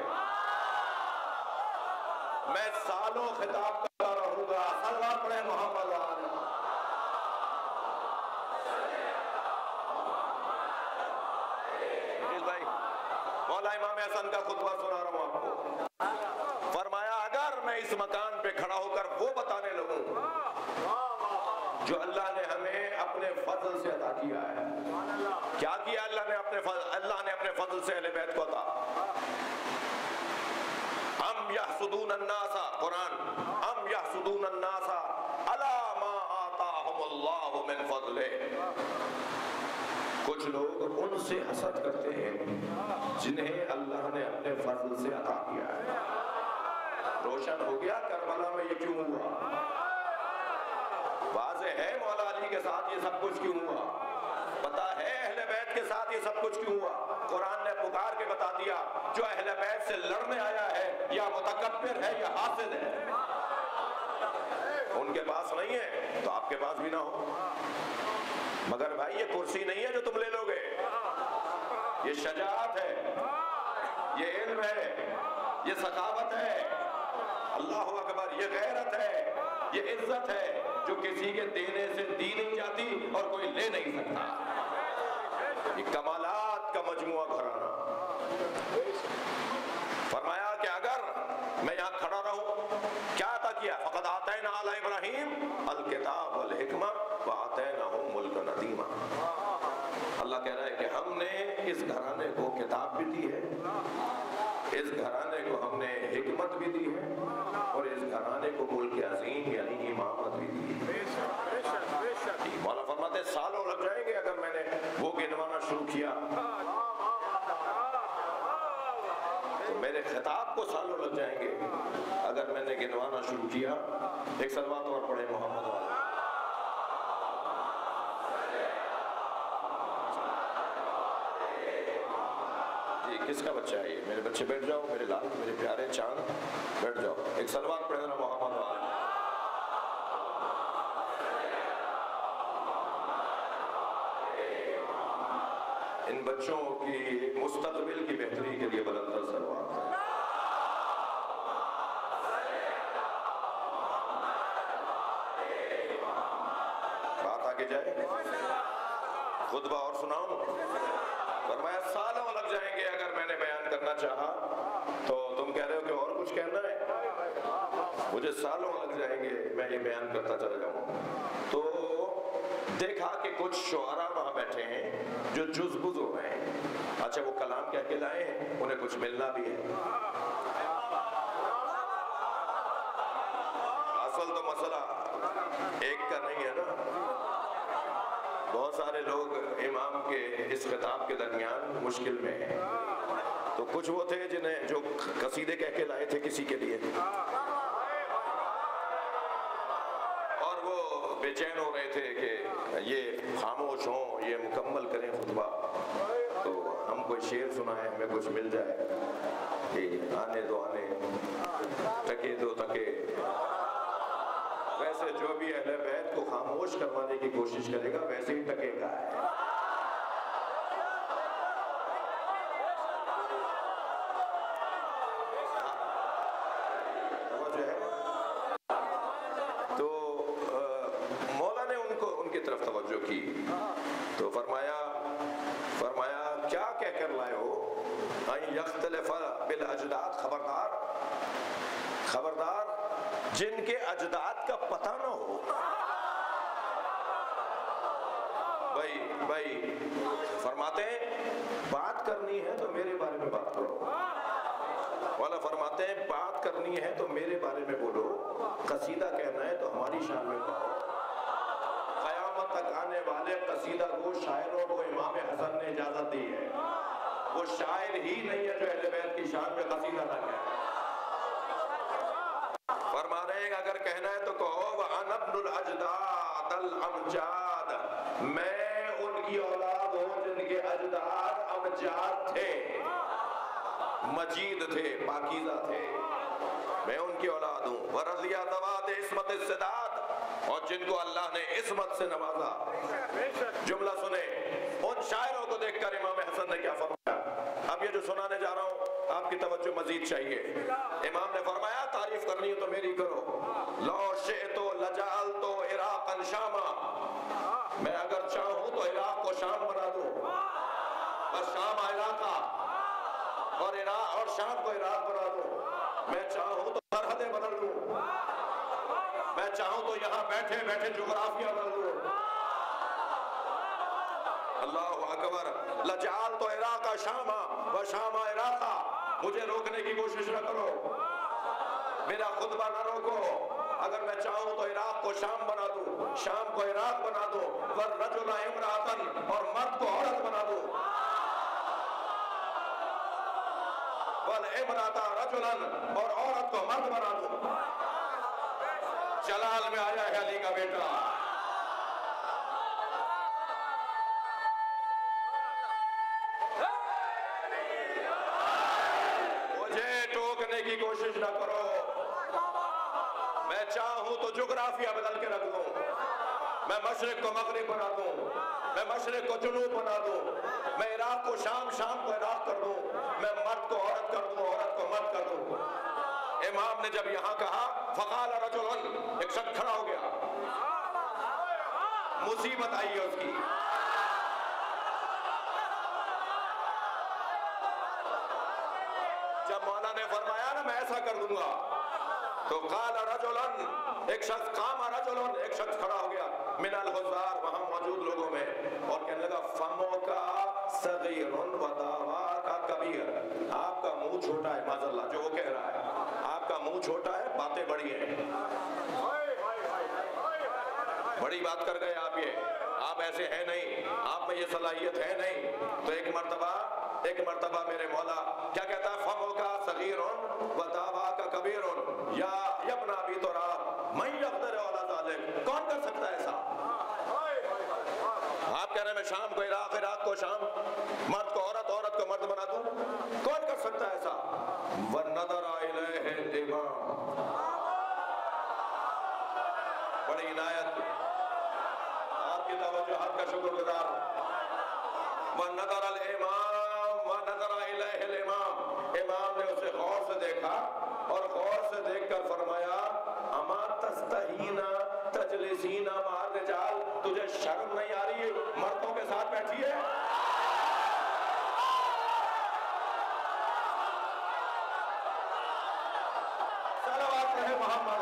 میں سالوں خطاب کرتا رہوں گا. صلوات پڑھیں محمد وآلہ. بھائی مولا امام حسن کا خطبہ سنا رہا ہوں آپ کو. فرمایا اگر میں اس مکان پہ کھڑا ہو کر وہ بتانے لگوں جو اللہ نے ہمیں اپنے فضل سے عطا کیا ہے. کیا کیا اللہ نے اپنے فضل سے اہل بیت کو عطا؟ ام یحسدون الناس، قرآن، ام یحسدون الناس علی ما آتاہم اللہ من فضلہ. کچھ لوگ ان سے حسد کرتے ہیں جنہیں اللہ نے اپنے فضل سے عطا کیا ہے. روشن ہو گیا کربلا میں یہ کیوں ہوا؟ واضح ہے مولا علی کے ساتھ یہ سب کچھ کیوں ہوا. پتا ہے اہل بیت کے ساتھ یہ سب کچھ کیوں ہوا. قرآن نے پکار کے بتا دیا جو اہل بیت سے لڑنے آیا ہے یا متکبر ہے یا حاسد ہے. ان کے پاس نہیں ہے تو آپ کے پاس بھی نہ ہو. مگر بھائی یہ کرسی نہیں ہے جو تم لے لو گے. یہ شجاعت ہے، یہ علم ہے، یہ سخاوت ہے. اللہ اکبر. یہ غیرت ہے، یہ عزت ہے جو کسی کے دینے سے دی نہیں جاتی اور کوئی لے نہیں سکتا. یہ کمالات کا مجموعہ گھرانہ. فرمایا کہ اگر میں یہاں کھڑا رہوں، کیا عطا کیا؟ فقد آتینا علی ابراہیم الکتاب والحکمہ وآتیناہم ملکا عظیما. اللہ کہہ رہا ہے کہ ہم نے اس گھرانے کو کتاب بھی دی ہے، اس گھرانے کو ہم نے حکمت بھی دی ہے، اور اس گھرانے کو ملک عظیم یعنی امامت بھی دی ہے. مولا فرماتے ہیں سالوں لگ جائیں گے اگر میں نے وہ گنوانا شروع کیا تو میرے خطاب کو سالوں لگ جائیں گے اگر میں نے گنوانا شروع کیا. ایک صلوات اور پڑھیں محمد والا. کس کا بچہ ہے یہ؟ میرے بچے بیٹھ جاؤ، میرے لال، میرے پیارے چاند بیٹھ جاؤ. ایک صلوات پڑھ دینا محمد والا. ان ان بچوں کی مستقبل کی بہتری کے لیے بلند تر صلوات ہے۔ بات آگے جائے، خطبہ اور سناؤں؟ فرمایا سالوں لگ جائیں گے اگر میں نے بیان کرنا چاہا تو تم کہہ رہے ہو کہ اور کچھ کہنا ہے، مجھے سالوں لگ جائیں گے، میں یہ بیان کرتا چلا جاؤں۔ تو دیکھا کہ کچھ شعراء وہاں بیٹھے ہیں جو جز بز ہو رہے ہیں۔ اچھا وہ کلام کہہ کے لائے ہیں، انہیں کچھ ملنا بھی ہے۔ اصل تو مسئلہ ایک کا نہیں ہے نا، بہت سارے لوگ امام کے اس خطاب کے درمیان مشکل میں ہیں۔ تو کچھ وہ تھے جنہیں جو قصیدے کہہ کے لائے تھے کسی کے لیے، اور وہ بے چین ہو رہے تھے کہ یہ خاموش ہوں، یہ مکمل کریں خطبہ، تو ہم کوئی شعر سنائیں، ہمیں کچھ مل جائے کہ آنے دو آنے، ٹکے دو تکے۔ ویسے جو بھی اہل بیت کو خاموش کروانے کی کوشش کرے گا ویسے ہی ٹکے گا۔ تو مولا نے ان کی طرف توجہ کی تو فرمایا کیا کہہ کر لائے ہو؟ ان یختلف بالاجداد، خبردار جن کے اجداد کا پتہ نہ ہو۔ بھائی فرماتے ہیں بات کرنی ہے تو میرے بارے میں بات کرو، والا فرماتے ہیں بات کرنی ہے تو میرے بارے میں بولو، قصیدہ کہنا ہے تو ہماری شان میں کہو۔ قیامت تک آنے والے قصیدہ گو شاعروں کو امام حسن نے اجازت دی ہے، وہ شاعر ہی نہیں ہے جو اہل بیت کی شان میں قصیدہ نہ کہے۔ فرما رہے ہیں اگر کہنا ہے تو کہو وَأَنَا ابْنُ الْأَجْدَادِ الْأَمْجَادِ، میں ان کی اولاد ہوں جن کے اجداد امجاد تھے، مجید تھے، پاکیزہ تھے، میں ان کی اولاد ہوں۔ وَرَضِيَ ذَوَاتِ عِصْمَتِ السِّدَاتِ، اور جن کو اللہ نے عصمت سے نوازا۔ جملہ سنیں، ان شاعروں کو دیکھ کر امام حسن نے کیا فرمایا؟ اب یہ جو سنانے جا رہا ہوں آپ کی توجہ مزید چاہیے۔ امام نے فرمایا تعریف کرنی ہے تو میری کرو۔ لو شئت لجعلت عراقا شاما، میں اگر چاہوں تو عراق کو شام بنا دوں، بس شام عراقہ اور شام کو عراق بنا دوں۔ میں چاہوں تو سرحدیں بدل دوں، میں چاہوں تو یہاں بیٹھے بیٹھے جغرافیہ بدل دوں۔ اللہ اکبر۔ لجعلت عراق شاما و شام عراقہ، مجھے روکنے کی کوشش نہ کرو، میرا خطبہ نہ روکو۔ اگر میں چاہوں تو عراق کو شام بنا دوں، شام کو عراق بنا دوں، والرجل امرأةً، اور مرد کو عورت بنا دوں، والامرأة رجلاً، اور عورت کو مرد بنا دوں۔ جلال میں آیا ہے علی کا بیٹا۔ کی کوشش نہ کرو، میں چاہوں تو جغرافیہ بدل کے رکھ دوں، میں مشرق کو مغرب بنا دوں، میں مشرق کو جنوب بنا دوں، میں عراق کو شام، شام کو عراق کر دوں، میں مرد کو عورت کر دوں، عورت کو مرد کر دوں۔ امام نے جب یہاں کہا فقال رجل، ایک شخص کھڑا ہو گیا، مصیبت آئی ہے اس کی۔ جب مولا نے فرمایا نا میں ایسا کر دوں گا تو قال رجلن، ایک شخص، قام رجلن، ایک شخص کھڑا ہو گیا من الحضار، وہاں موجود لوگوں میں، اور کہنے لگا فمو کا صغیر و دعوا کا کبیر، آپ کا منہ چھوٹا ہے، معاذ اللہ جو وہ کہہ رہا ہے، آپ کا منہ چھوٹا ہے، باتیں بڑی ہیں، بڑی بات کر گئے آپ، یہ آپ ایسے ہیں نہیں، آپ میں یہ صلاحیت ہے نہیں۔ تو ایک مرتبہ میرے مولا کیا کہتا ہے؟ فمو کا صغیر و دعوا کا کبیر، یا ابن ابی تراب من یقدر علی ذلک، کون کر سکتا ہے ایسا؟ آپ کہہ رہے ہیں میں شام کو عراق، عراق کو شام، مرد کو عورت، عورت کو مرد بنا دوں، کون کر سکتا ہے ایسا؟ وَنَظَرَ إِلَيْهِ الْإِمَامُ، بڑی عنایت، آپ کی توجہات کا شکر گزار۔ وَنَظَرَ الْإِمَامُ وَنَظَرَ إِلَيْهِ الْإِمَامُ، امام نے اسے غور سے دیکھا اور غور سے دیکھ کر فرمایا اما تستحینا تجلسینا مع الرجال، تجھے شرم نہیں آ رہی مردوں کے ساتھ بیٹھی ہے؟ صلوات رہے محمد۔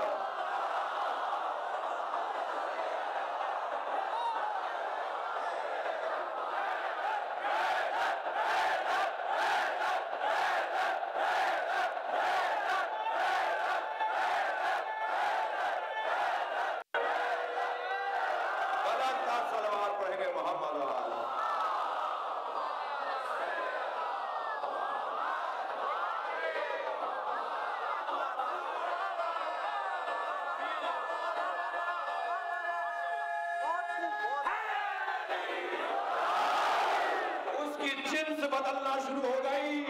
بدلنا شروع ہو گئی۔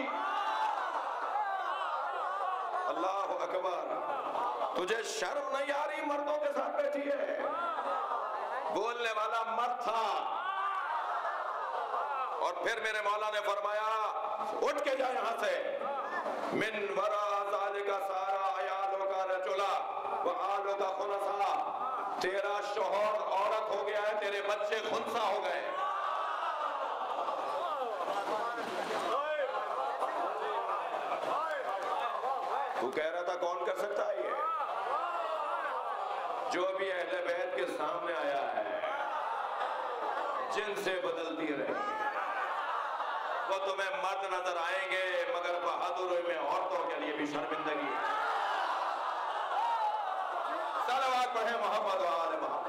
اللہ اکبر، تجھے شرم نہیں آ رہی مردوں کے ساتھ بیٹھی ہے؟ بولنے والا مرد تھا۔ اور پھر میرے مولا نے فرمایا اٹھ کے جا یہاں سے، من وراء ذالک سارا عیالوں کا رجلا وآلوں کا خنسا، تیرا شوہر عورت ہو گیا ہے، تیرے بچے خنسا ہو گئے۔ تو کہہ رہا تھا کون کر سکتا ہے یہ؟ جو بھی اہل بیت کے سامنے آیا ہے جن سے بدلتی رہی، وہ تمہیں مرد نظر آئیں گے مگر بہادروں میں عورتوں کے لیے بھی شرمندگی ہے۔ صلوات پڑھیں محمد و آل محمد۔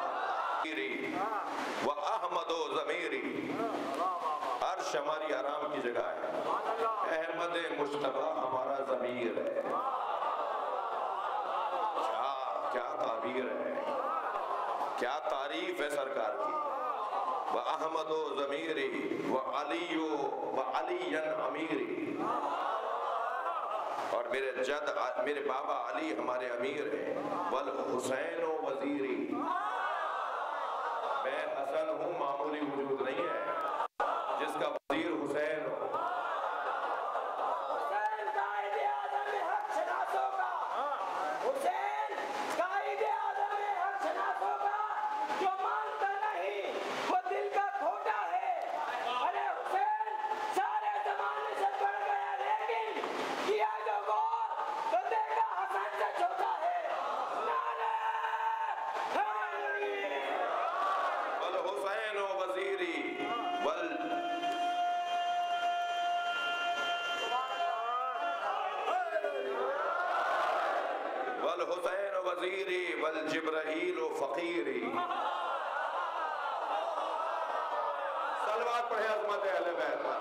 وَأَحْمَدُ ضَمِيرِ، عرش ہماری آرام کی جگہ ہے، احمد مجتبی ہمارا ضمیر ہے۔ کیا تعبیر ہے، کیا تعریف ہے سرکار کی۔ وَأَحْمَدُ ضَمِيرِ وَعَلِيُّ وَعَلِيًّا أَمِيرِ، اور میرے بابا علی ہمارے امیر ہیں۔ وَالْحُسَيْنُ وَزِيرِ، میں حسن ہوں، معمولی وجود نہیں ہے، جس کا وزیر حسین ہو۔ والحسین وزیری والجبرائیل فقیری۔ صلوات پڑھے عظمت اہل بیت پر۔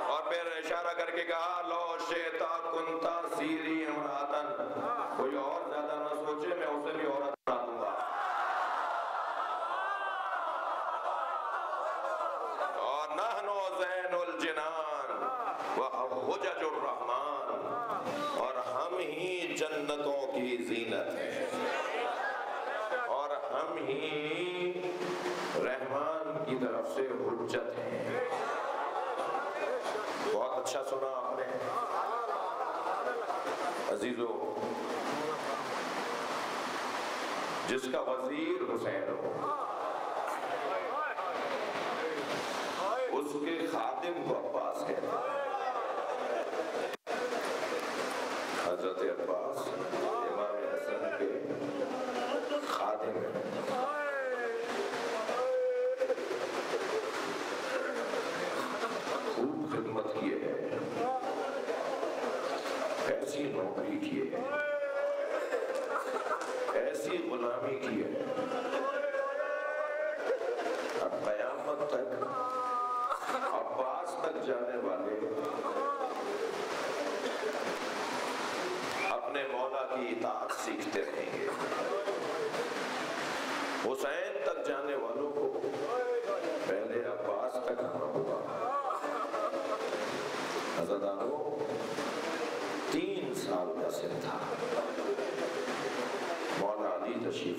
اور پھر اشارہ کر کے کہا لو شیطا کنتا سیری امراتن، کوئی اور زیادہ نہ سوچے، میں اسے بھی عورت بنا دوں گا۔ اور نحنو زین الجنان وحجج الرحمن، اور ہم ہی جنتوں کی زینت ہیں، اور ہم ہی رحمان کی طرف سے حجت ہیں۔ بہت اچھا سنا آپ نے عزیزو، جس کا وزیر حسین ہو، اس کے خادم کو عباس کہتے ہیں۔ حضرت عباس امام حسن کے خادم ہیں۔ خوب خدمت کیے ہیں، ایسی نوکری کیے ہیں، ایسی غلامی کی ہے، اب قیامت تک عباس تک جانے والے اپنے مولا کی اطاعت سیکھتے رہیں گے۔ حسین تک جانے والوں کو پہلے عباس تک آنا ہوگا۔ حضرتانو 3 سال کا سن تھا، مولا علی تشریف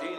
3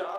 4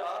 4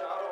4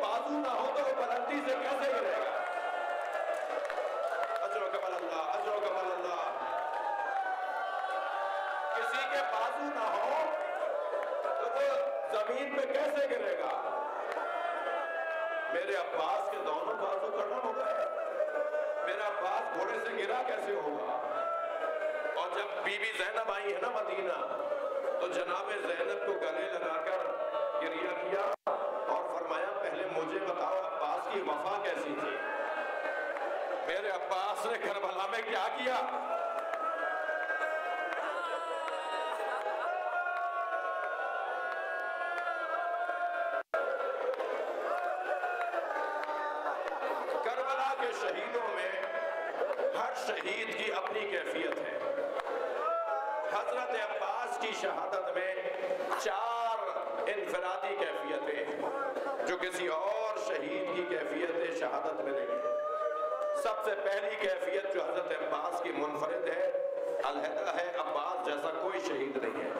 بازو نہ ہو تو وہ بلندی سے کیسے گرے گا؟ اجر و کمال اللہ، اجر و کمال اللہ۔ کسی کے بازو نہ ہو تو وہ زمین پہ کیسے گرے گا؟ میرے عباس کے دونوں بازو کٹھن ہو گئے، میرا عباس گھوڑے سے گرا کیسے ہوگا؟ اور جب بی بی زینب آئی ہے نا مدینہ تو جناب زینب کو گلے لگا کر گریہ کیا اور فرمایا پہلے مجھے بتاؤ عباس کی وفا کیسی تھی؟ میرے عباس نے کربلا میں کیا کیا؟ کربلا کے شہیدوں میں ہر شہید کی اپنی کیفیت ہے۔ حضرت عباس کی شہادت میں 4 انفرادی کیفیتیں ہیں جو کسی اور شہید کی کیفیت شہادت میں نہیں۔ سب سے پہلی کیفیت جو حضرت عباس کی منفرد ہے، علیحدہ ہے، عباس جیسا کوئی شہید نہیں ہے،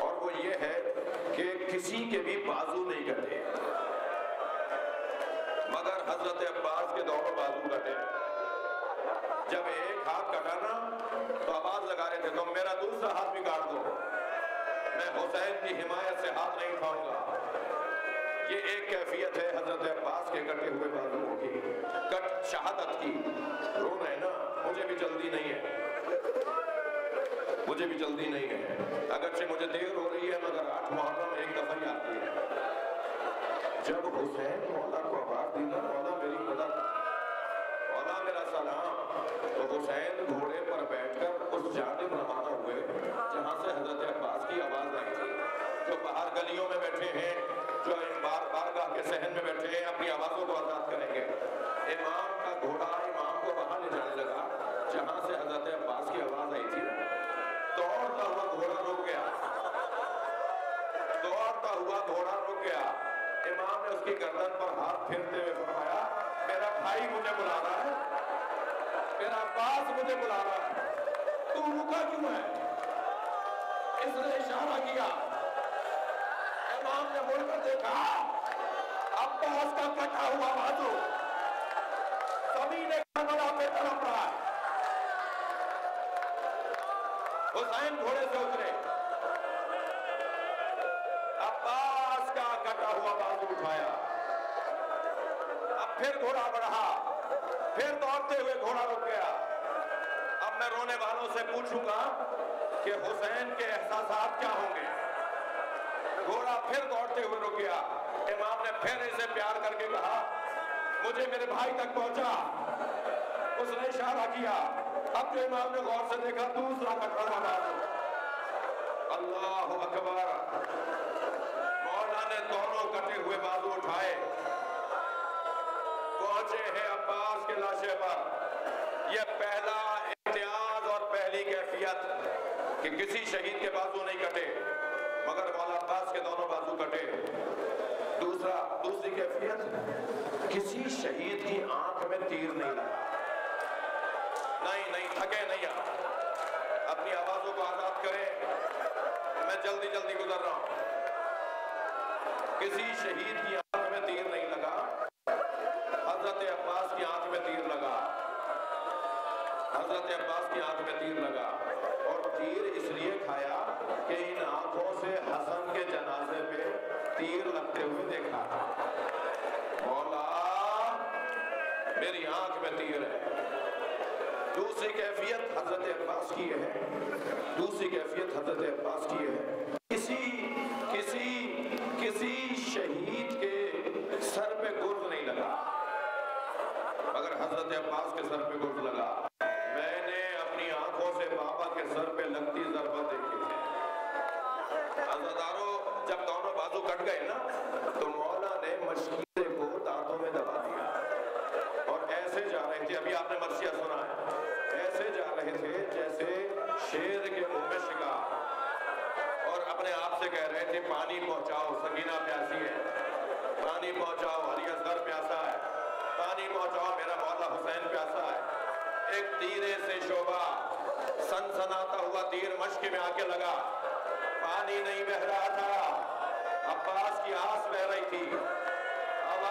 اور وہ یہ ہے کہ کسی کے بھی بازو نہیں کٹے، مگر حضرت عباس کے دونوں بازو کٹے۔ جب ایک ہاتھ کٹا نا تو آواز لگا رہے تھے تم میرا دوسرا ہاتھ بھی کاٹ دو، میں حسین کی حمایت سے ہاتھ نہیں اٹھاؤں گا۔ یہ ایک کیفیت ہے حضرت عباس کے کٹے ہوئے بازوؤں کی، کٹ شہادت کی۔ رونا ہے نا، مجھے بھی جلدی نہیں ہے، مجھے بھی جلدی نہیں ہے، اگرچہ مجھے دیر ہو رہی ہے مگر 8 محرم ایک دفعہ ہی آتی ہے۔ جب حسین مولا کو آواز دی نا مولا میری مدد، مولا میرا سلام، تو حسین گھوڑے پر بیٹھ کر اس جانب روانہ ہوئے جہاں سے حضرت عباس کی آواز آئی تھی۔ جو باہر گلیوں میں بیٹھے ہیں، جو بارگاہ کے صحن میں بیٹھے ہیں، اپنی آوازوں کو آزاد کریں گے۔ امام کا گھوڑا امام کو وہاں لے جانے لگا جہاں سے حضرت عباس کی آواز آئی تھی۔ دوڑتا ہوا گھوڑا رک گیا، دوڑتا ہوا گھوڑا رک گیا۔ امام نے اس کی گردن پر ہاتھ پھیرتے ہوئے فرمایا میرا بھائی مجھے بلا رہا ہے، میرا عباس مجھے بلا رہا ہے، تو رکا کیوں ہے؟ اس نے اشارہ کیا، امام نے مڑ کر دیکھا، عباس کا کٹا ہوا بازو زمین کربلا پہ تڑپ رہا ہے۔ حسین گھوڑے سے اترے، عباس کا کٹا ہوا بازو اٹھایا، اب پھر گھوڑا بڑھا، پھر دوڑتے ہوئے گھوڑا رک گیا۔ اب میں رونے والوں سے پوچھوں گا کہ حسین کے احساسات کیا ہوں گے؟ گھوڑا پھر دوڑتے ہوئے رک گیا، امام نے پھر اسے پیار کر کے کہا مجھے میرے بھائی تک پہنچا۔ اس نے اشارہ کیا، اب جو امام نے غور سے دیکھا دوسرا کٹا ہوا بازو۔ اللہ اکبر، مولا نے دونوں کٹے ہوئے بازو اٹھائے، پہنچے ہیں عباس کے لاشے پر۔ یہ پہلا امتیاز اور پہلی کیفیت کہ کسی شہید کے بازو نہیں کٹے مگر مولا عباس کے دونوں بازو کٹے۔ دوسری کیفیت، کسی شہید کی آنکھ میں تیر نہیں لگا، نہیں تھکے نہیں آپ، اپنی آوازوں کو آزاد کریں، میں جلدی گزر رہا ہوں۔ کسی شہید کی آنکھ میں تیر نہیں لگا، حضرت عباس کی آنکھ میں تیر لگا، حضرت عباس کی آنکھ میں تیر لگا، اور تیر اس لیے کھایا کہ ان آنکھوں سے حسن کے جنازے پہ تیر لگتے ہوئے دیکھا۔ مولا میری آنکھ میں تیر ہے۔ دوسری کیفیت حضرت عباس کی ہے، دوسری کیفیت حضرت عباس کی ہے، کسی شہید کے سر پہ گرز نہیں لگا مگر حضرت عباس کے سر پہ گرز لگا۔ میں نے اپنی آنکھوں سے بابا کے سر پہ لگتی ضربت دیکھی تھی۔ عزادارو، جب دونوں بازو کٹ گئے نا تو مولا نے مشکیزے کو دانتوں میں دبا دیا اور ایسے جا رہے تھے، ابھی آپ نے مرثیہ سنا ہے، ایسے جا رہے تھے جیسے شیر کے منہ میں شکار، اور اپنے آپ سے کہہ رہے تھے پانی پہنچاؤ، سکینہ پیاسی ہے، پانی پہنچاؤ، علی اصغر پیاسا ہے، پانی پہنچاؤ، میرا مولا حسین پیاسا ہے۔ ایک تیرے سے شعبہ سنسناتا ہوا تیر مشک میں آ کے لگا، پانی نہیں بہہ رہا تھا، عباس کی آس بہ رہی تھی،